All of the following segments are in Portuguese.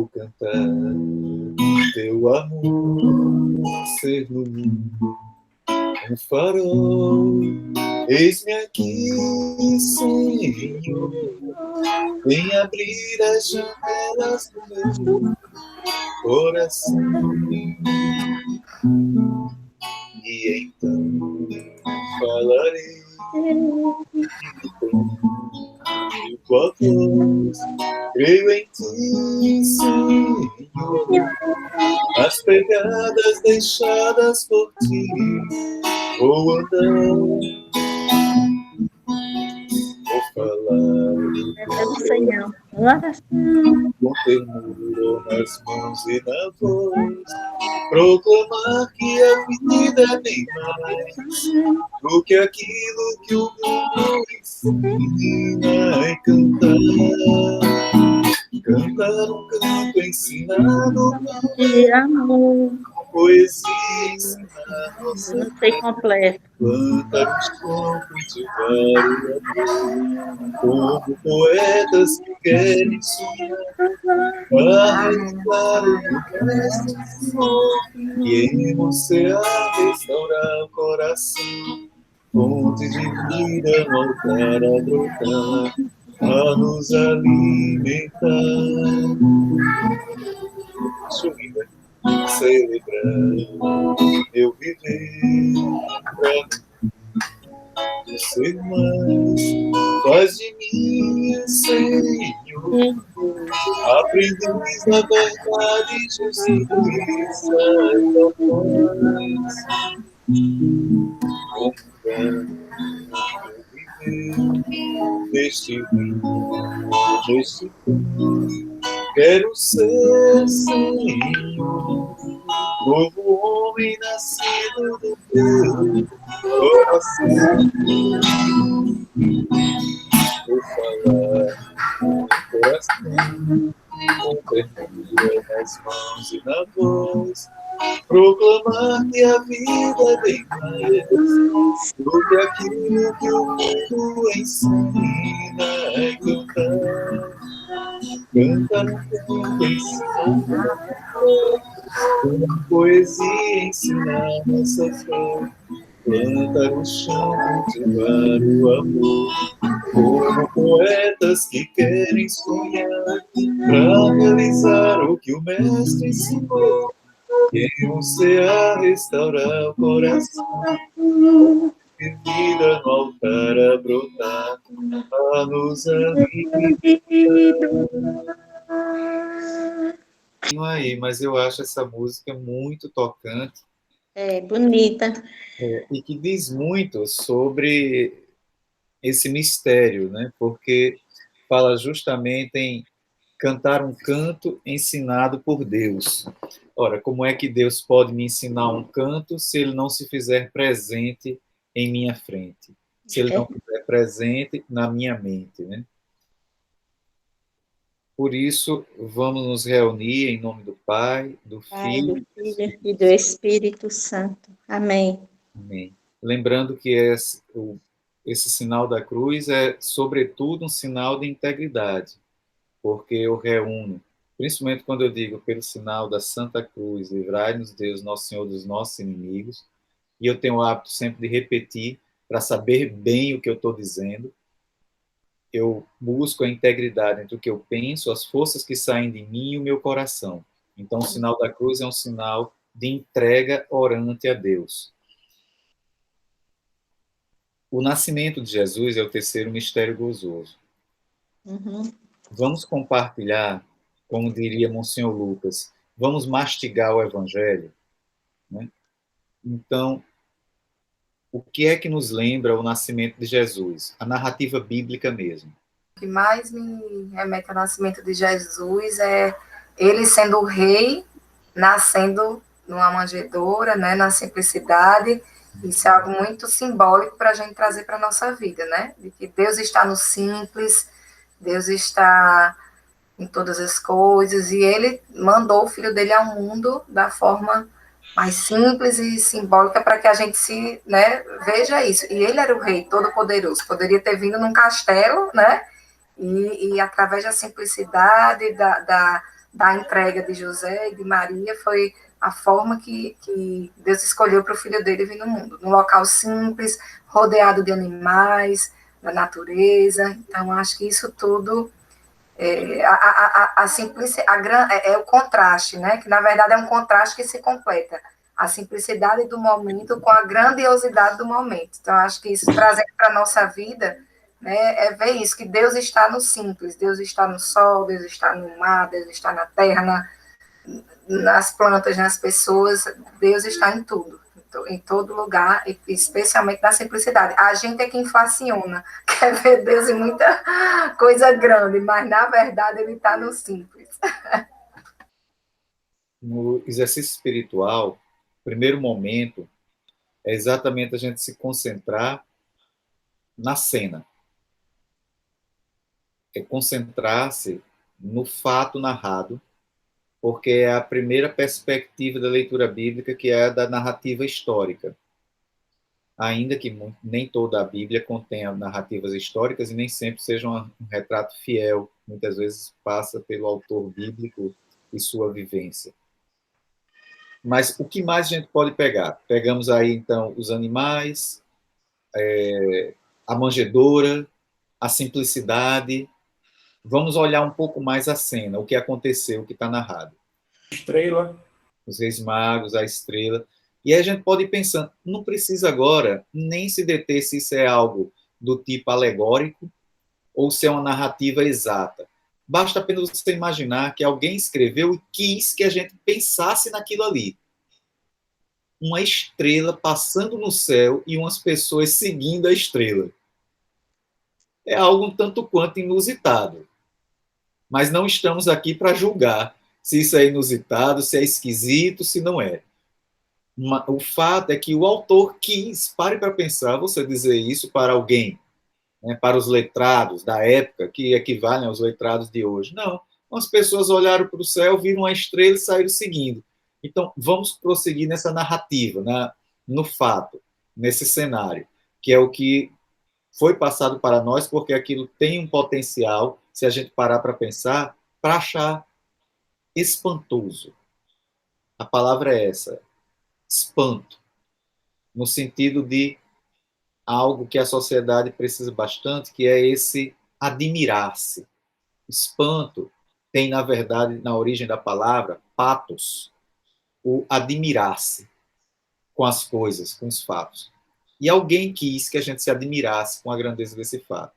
vou cantar teu amor, ser no mundo um farol. Eis-me aqui, Senhor, vem abrir as janelas do meu coração. E então falarei de tua voz, creio em ti, Senhor, as pegadas deixadas por ti, vou andar, vou falar com ternura nas mãos e na voz, proclamar que a vida é bem mais do que aquilo que o mundo ensina, e cantar um canto ensinado de amor, poesia ensinar nossa não sei completo. Planta os campos de vários como poetas que querem sonhar, realizar o que mestre ensinou, e em você a restaurar o coração, fonte de vida no altar a brotar, a nos alimentar. Subida, celebrar meu viver pra ser mais, faz de mim, Senhor, aprendiz da verdade e justiça, como viver neste mundo, neste mundo. Quero ser, Senhor, novo homem nascido do teu coração. Vou falar com o coração, com ternura nas mãos e na voz, proclamar que a vida é bem mais do que aquilo que o mundo ensina, é cantar. Canta no canto, ensina com poesia, ensinar nossa fé. Planta no chão, cultivar o amor, como poetas que querem sonhar, para realizar o que o mestre ensinou, e em você a restaurar o coração, de vida no altar a brotar, a nos alimentar. Aí, mas eu acho essa música muito tocante. É, bonita. E que diz muito sobre esse mistério, né? Porque fala justamente em cantar um canto ensinado por Deus. Ora, como é que Deus pode me ensinar um canto se ele não se fizer presente em minha frente? Se ele não fizer presente na minha mente, né? Por isso, vamos nos reunir em nome do Pai, do Filho e do Espírito Santo. Amém. Amém. Lembrando que esse sinal da cruz é, sobretudo, um sinal de integridade, porque eu reúno, principalmente quando eu digo pelo sinal da Santa Cruz, livrai-nos Deus, nosso Senhor, dos nossos inimigos, e eu tenho o hábito sempre de repetir para saber bem o que eu estou dizendo. Eu busco a integridade entre o que eu penso, as forças que saem de mim e o meu coração. Então, o sinal da cruz é um sinal de entrega orante a Deus. O nascimento de Jesus é o terceiro mistério gozoso. Uhum. Vamos compartilhar, como diria Monsenhor Lucas, vamos mastigar o Evangelho, né? Então, o que é que nos lembra o nascimento de Jesus? A narrativa bíblica mesmo. O que mais me remete ao nascimento de Jesus é ele sendo o rei, nascendo numa manjedoura, né, na simplicidade. Isso é algo muito simbólico para a gente trazer para a nossa vida, né? De que Deus está no simples, Deus está em todas as coisas, e ele mandou o filho dele ao mundo da forma mais simples e simbólica para que a gente né, veja isso. E ele era o rei todo-poderoso, poderia ter vindo num castelo, né? E através da simplicidade, da entrega de José e de Maria foi a forma que Deus escolheu para o filho dele vir no mundo, num local simples, rodeado de animais, da natureza. Então, acho que isso tudo a simplicidade, é o contraste, né? Que na verdade é um contraste que se completa. A simplicidade do momento com a grandiosidade do momento. Então, acho que isso trazendo para a nossa vida, né, é ver isso, que Deus está no simples, Deus está no sol, Deus está no mar, Deus está na terra, nas plantas, nas pessoas, Deus está em tudo, em todo lugar, especialmente na simplicidade. A gente é que inflaciona, quer ver Deus em muita coisa grande, mas na verdade ele está no simples. No exercício espiritual, o primeiro momento é exatamente a gente se concentrar na cena. É concentrar-se no fato narrado, porque é a primeira perspectiva da leitura bíblica, que é a da narrativa histórica. Ainda que nem toda a Bíblia contenha narrativas históricas e nem sempre seja um retrato fiel, muitas vezes passa pelo autor bíblico e sua vivência. Mas o que mais a gente pode pegar? Pegamos aí, então, os animais, a manjedoura, a simplicidade. Vamos olhar um pouco mais a cena, o que aconteceu, o que está narrado. Estrela. Os Reis Magos, a estrela. E aí a gente pode ir pensando, não precisa agora nem se deter se isso é algo do tipo alegórico ou se é uma narrativa exata. Basta apenas você imaginar que alguém escreveu e quis que a gente pensasse naquilo ali. Uma estrela passando no céu e umas pessoas seguindo a estrela. É algo um tanto quanto inusitado. Mas não estamos aqui para julgar se isso é inusitado, se é esquisito, se não é. O fato é que o autor quis, pare para pensar, você dizer isso para alguém, né, para os letrados da época, que equivalem aos letrados de hoje. Não, as pessoas olharam para o céu, viram uma estrela e saíram seguindo. Então, vamos prosseguir nessa narrativa, no fato, nesse cenário, que é o que foi passado para nós, porque aquilo tem um potencial, se a gente parar para pensar, para achar espantoso. A palavra é essa, espanto, no sentido de algo que a sociedade precisa bastante, que é esse admirar-se. Espanto tem, na verdade, na origem da palavra, patos, o admirar-se com as coisas, com os fatos. E alguém quis que a gente se admirasse com a grandeza desse fato.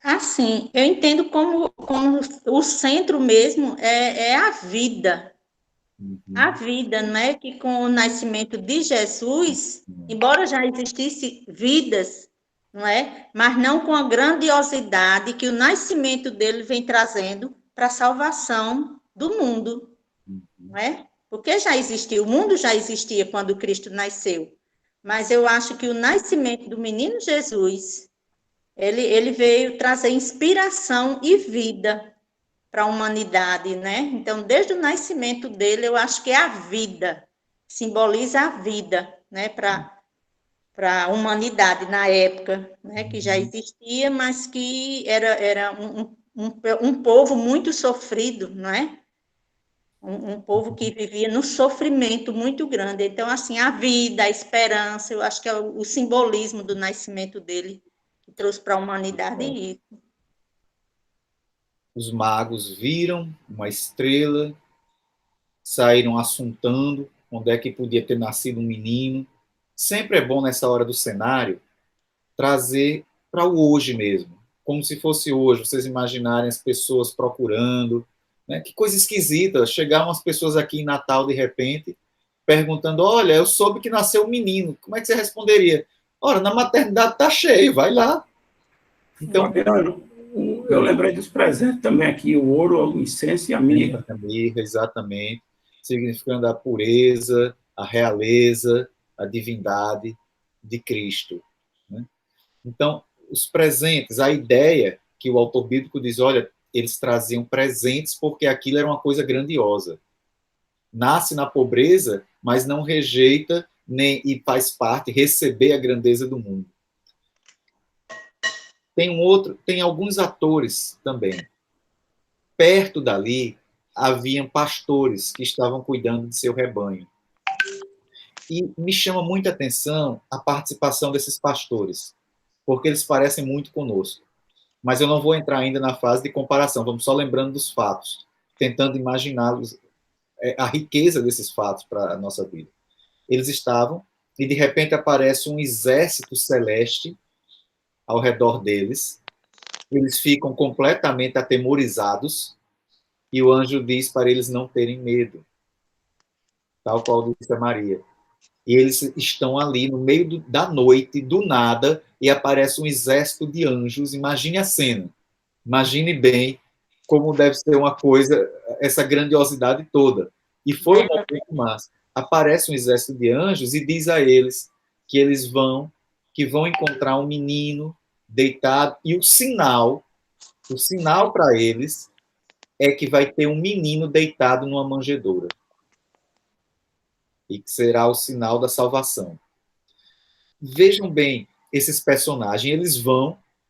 Assim, eu entendo como o centro mesmo é a vida. A vida, não é? Que com o nascimento de Jesus, embora já existissem vidas, não é? Mas não com a grandiosidade que o nascimento dele vem trazendo para a salvação do mundo, não é? Porque já existiu, o mundo já existia quando Cristo nasceu. Mas eu acho que o nascimento do menino Jesus, ele veio trazer inspiração e vida para a humanidade, né? Então, desde o nascimento dele, eu acho que é a vida, simboliza a vida, né? Para a humanidade na época, né? Que já existia, mas que era um povo muito sofrido, não é? Um povo que vivia no sofrimento muito grande. Então, assim, a vida, a esperança, eu acho que é o simbolismo do nascimento dele, que trouxe para a humanidade isso. Os magos viram uma estrela, saíram assuntando onde é que podia ter nascido um menino. Sempre é bom, nessa hora do cenário, trazer para o hoje mesmo, como se fosse hoje, vocês imaginarem as pessoas procurando, né? Que coisa esquisita, chegar umas pessoas aqui em Natal, de repente, perguntando, olha, eu soube que nasceu um menino, como é que você responderia? Ora, na maternidade está cheio, vai lá. Então, Fabiano, eu lembrei dos presentes também aqui, o ouro, o incenso e a mirra. A mirra, exatamente, significando a pureza, a realeza, a divindade de Cristo. Né? Então, os presentes, a ideia que o autor bíblico diz, olha, eles traziam presentes porque aquilo era uma coisa grandiosa. Nasce na pobreza, mas não rejeita nem e faz parte, receber a grandeza do mundo. Tem alguns atores também. Perto dali, haviam pastores que estavam cuidando de seu rebanho. E me chama muita atenção a participação desses pastores, porque eles parecem muito conosco. Mas eu não vou entrar ainda na fase de comparação, vamos só lembrando dos fatos, tentando imaginá-los, a riqueza desses fatos para a nossa vida. Eles estavam, e de repente aparece um exército celeste ao redor deles, eles ficam completamente atemorizados, e o anjo diz para eles não terem medo, tal qual disse a Maria. E eles estão ali no meio da noite, do nada, e aparece um exército de anjos. Imagine a cena. Imagine bem como deve ser uma coisa, essa grandiosidade toda. E foi um momento massa. Aparece um exército de anjos e diz a eles que que vão encontrar um menino deitado, e o sinal para eles é que vai ter um menino deitado numa manjedoura. E que será o sinal da salvação. Vejam bem esses personagens,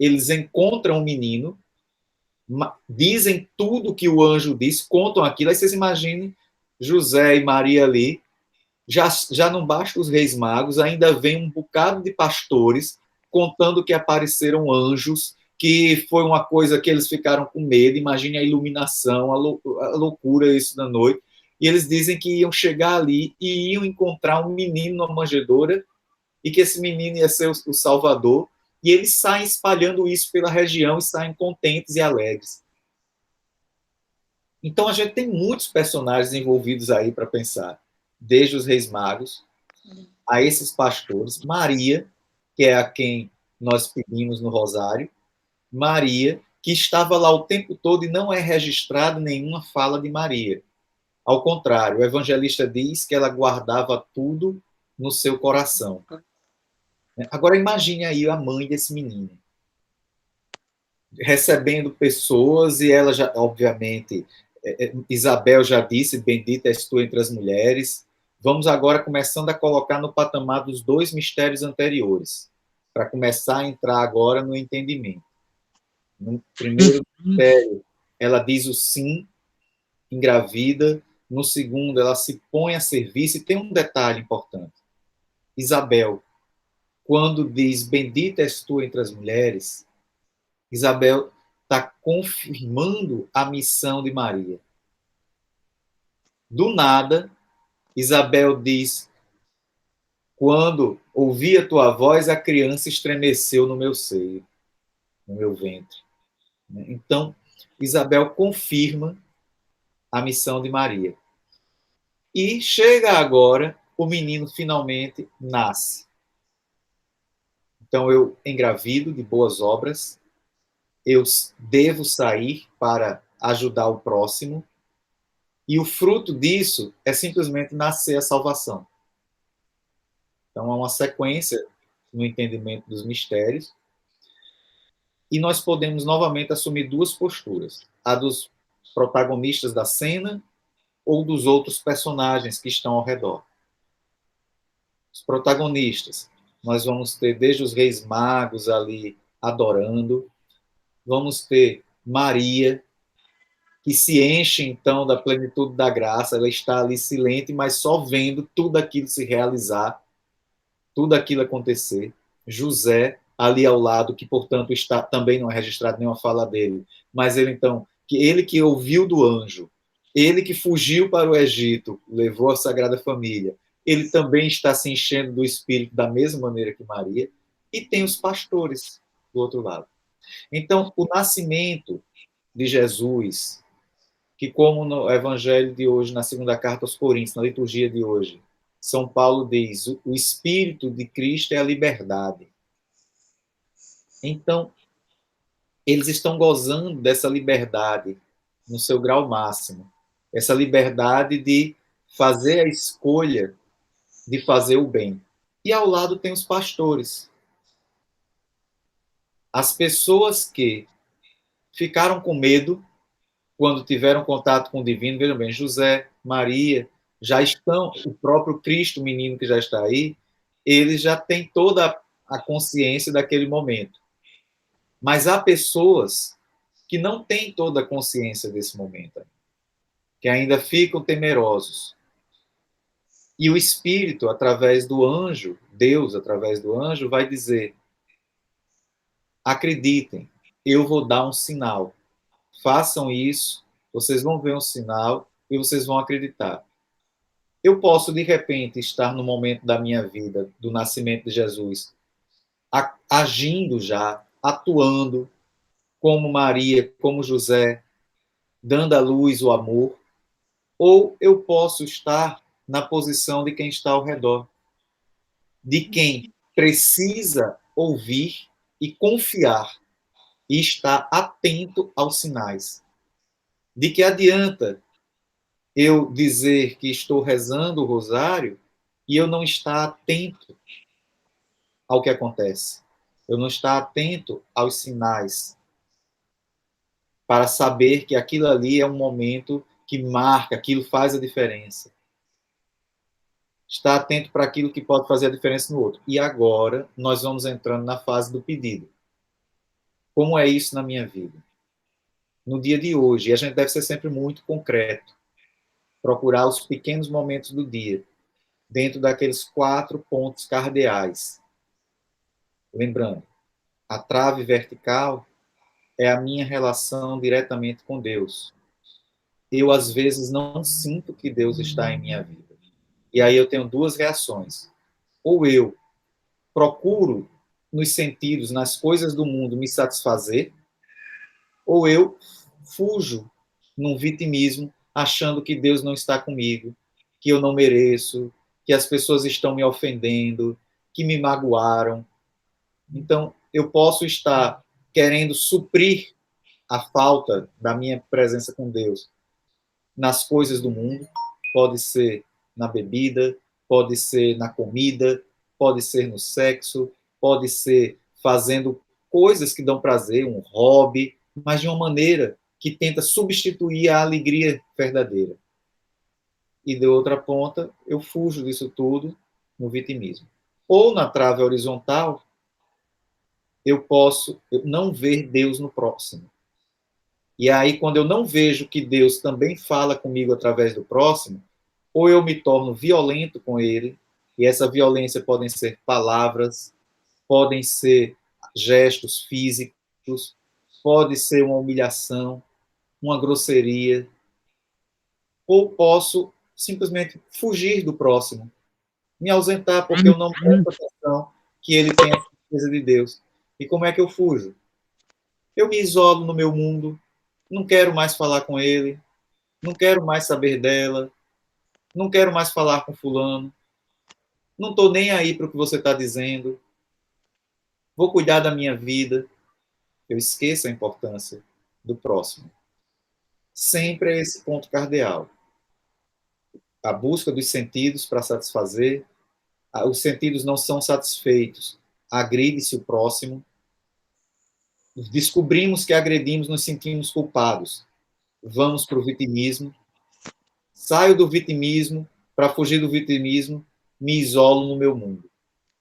eles encontram um menino, dizem tudo que o anjo disse, contam aquilo, aí vocês imaginem José e Maria ali, já não basta os reis magos, ainda vem um bocado de pastores contando que apareceram anjos, que foi uma coisa que eles ficaram com medo, imagine a iluminação, a loucura isso da noite. E eles dizem que iam chegar ali e iam encontrar um menino numa manjedoura e que esse menino ia ser o Salvador. E eles saem espalhando isso pela região e saem contentes e alegres. Então a gente tem muitos personagens envolvidos aí para pensar. Desde os reis magos a esses pastores. Maria, que é a quem nós pedimos no rosário. Maria, que estava lá o tempo todo e não é registrada nenhuma fala de Maria. Ao contrário, o evangelista diz que ela guardava tudo no seu coração. Agora imagine aí a mãe desse menino, recebendo pessoas, e ela já, obviamente, Isabel já disse, bendita és tu entre as mulheres. Vamos agora começando a colocar no patamar dos 2 mistérios anteriores, para começar a entrar agora no entendimento. No primeiro mistério, ela diz o sim, engravida. No segundo, ela se põe a serviço. E tem um detalhe importante. Isabel, quando diz bendita és tu entre as mulheres, Isabel está confirmando a missão de Maria. Do nada, Isabel diz, quando ouvi a tua voz, a criança estremeceu no meu seio, no meu ventre. Então, Isabel confirma a missão de Maria. E chega agora, o menino finalmente nasce. Então eu engravido de boas obras, eu devo sair para ajudar o próximo, e o fruto disso é simplesmente nascer a salvação. Então há uma sequência no entendimento dos mistérios, e nós podemos novamente assumir 2 posturas, a dos protagonistas da cena ou dos outros personagens que estão ao redor. Os protagonistas, nós vamos ter desde os reis magos ali adorando, vamos ter Maria, que se enche então da plenitude da graça, ela está ali silente, mas só vendo tudo aquilo se realizar, tudo aquilo acontecer. José, ali ao lado, que portanto está, também não é registrado nenhuma fala dele, mas ele então, ele que ouviu do anjo, ele que fugiu para o Egito, levou a Sagrada Família, ele também está se enchendo do Espírito da mesma maneira que Maria, e tem os pastores do outro lado. Então, o nascimento de Jesus, que como no Evangelho de hoje, na segunda carta aos Coríntios, na liturgia de hoje, São Paulo diz, o Espírito de Cristo é a liberdade. Então, eles estão gozando dessa liberdade no seu grau máximo. Essa liberdade de fazer a escolha de fazer o bem. E ao lado tem os pastores. As pessoas que ficaram com medo quando tiveram contato com o divino, vejam bem, José, Maria, já estão, o próprio Cristo, o menino que já está aí, eles já têm toda a consciência daquele momento. Mas há pessoas que não têm toda a consciência desse momento. que ainda ficam temerosos. E o Espírito, através do anjo, Deus, através do anjo, vai dizer: acreditem, eu vou dar um sinal. Façam isso, vocês vão ver um sinal e vocês vão acreditar. Eu posso, de repente, estar no momento da minha vida, do nascimento de Jesus, agindo já, atuando, como Maria, como José, dando à luz o amor, ou eu posso estar na posição de quem está ao redor, de quem precisa ouvir e confiar e estar atento aos sinais. De que adianta eu dizer que estou rezando o rosário e eu não estar atento ao que acontece? Eu não estar atento aos sinais para saber que aquilo ali é um momento que marca, aquilo faz a diferença. Estar atento para aquilo que pode fazer a diferença no outro. E agora nós vamos entrando na fase do pedido. Como é isso na minha vida? No dia de hoje, e a gente deve ser sempre muito concreto, procurar os pequenos momentos do dia, dentro daqueles 4 pontos cardeais. Lembrando, a trave vertical é a minha relação diretamente com Deus. Eu, às vezes, não sinto que Deus está em minha vida. E aí eu tenho 2 reações. Ou eu procuro, nos sentidos, nas coisas do mundo, me satisfazer, ou eu fujo num vitimismo, achando que Deus não está comigo, que eu não mereço, que as pessoas estão me ofendendo, que me magoaram. Então, eu posso estar querendo suprir a falta da minha presença com Deus nas coisas do mundo, pode ser na bebida, pode ser na comida, pode ser no sexo, pode ser fazendo coisas que dão prazer, um hobby, mas de uma maneira que tenta substituir a alegria verdadeira. E de outra ponta, eu fujo disso tudo no vitimismo. Ou na trave horizontal, eu posso não ver Deus no próximo. E aí, quando eu não vejo que Deus também fala comigo através do próximo, ou eu me torno violento com ele, e essa violência podem ser palavras, podem ser gestos físicos, pode ser uma humilhação, uma grosseria, ou posso simplesmente fugir do próximo, me ausentar porque eu não presto atenção que ele tem a certeza de Deus. E como é que eu fujo? Eu me isolo no meu mundo, não quero mais falar com ele, não quero mais saber dela, não quero mais falar com fulano, não estou nem aí para o que você está dizendo, vou cuidar da minha vida. Eu esqueço a importância do próximo. Sempre é esse ponto cardeal. A busca dos sentidos para satisfazer, os sentidos não são satisfeitos, agride-se o próximo, descobrimos que agredimos, nos sentimos culpados, vamos para o vitimismo, saio do vitimismo, para fugir do vitimismo, me isolo no meu mundo.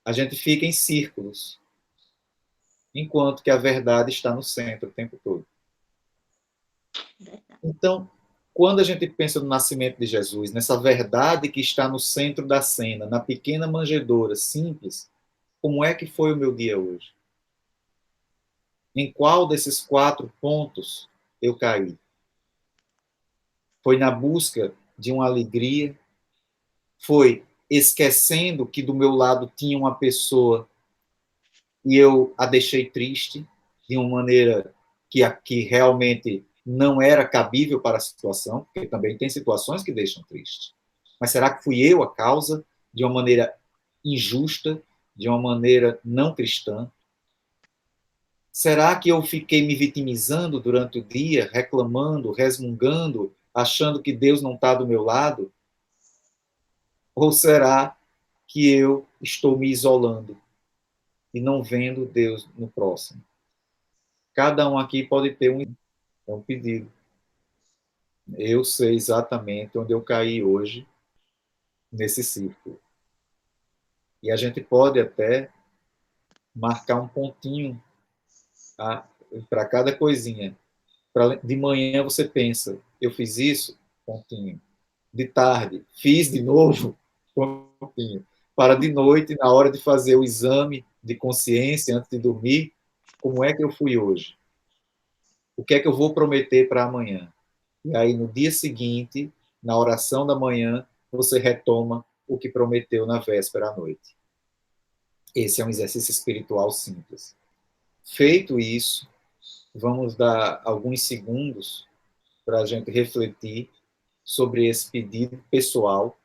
A gente fica em círculos, enquanto que a verdade está no centro o tempo todo. Então, quando a gente pensa no nascimento de Jesus, nessa verdade que está no centro da cena, na pequena manjedoura simples, como é que foi o meu dia hoje? Em qual desses 4 pontos eu caí? Foi na busca de uma alegria? Foi esquecendo que do meu lado tinha uma pessoa e eu a deixei triste de uma maneira que realmente não era cabível para a situação, porque também tem situações que deixam triste. Mas será que fui eu a causa de uma maneira injusta, de uma maneira não cristã? Será que eu fiquei me vitimizando durante o dia, reclamando, resmungando, achando que Deus não está do meu lado? Ou será que eu estou me isolando e não vendo Deus no próximo? Cada um aqui pode ter um pedido. Eu sei exatamente onde eu caí hoje nesse círculo. E a gente pode até marcar um pontinho, tá, para cada coisinha. De manhã você pensa, eu fiz isso, pontinho. De tarde, fiz de novo, pontinho. Para de noite, na hora de fazer o exame de consciência antes de dormir, como é que eu fui hoje? O que é que eu vou prometer para amanhã? E aí, no dia seguinte, na oração da manhã, você retoma o que prometeu na véspera à noite. Esse é um exercício espiritual simples. Feito isso, vamos dar alguns segundos para a gente refletir sobre esse pedido pessoal,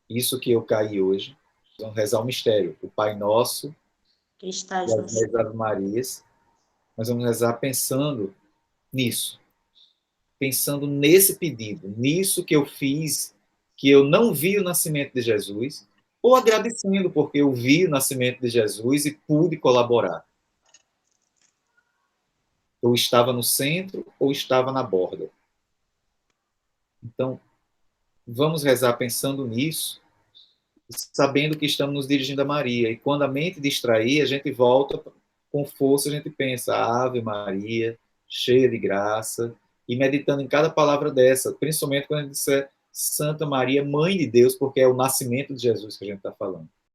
isso que eu caí hoje. Vamos rezar o mistério, o Pai Nosso Que estás e no as céu. 10 Ave Marias. Nós vamos rezar pensando nisso, pensando nesse pedido, nisso que eu fiz, que eu não vi o nascimento de Jesus, ou agradecendo porque eu vi o nascimento de Jesus e pude colaborar. Ou estava no centro, ou estava na borda. Então, vamos rezar pensando nisso, sabendo que estamos nos dirigindo a Maria. E quando a mente distrair, a gente volta com força, a gente pensa, Ave Maria, cheia de graça, e meditando em cada palavra dessa, principalmente quando a gente disser Santa Maria, Mãe de Deus, porque é o nascimento de Jesus que a gente está falando.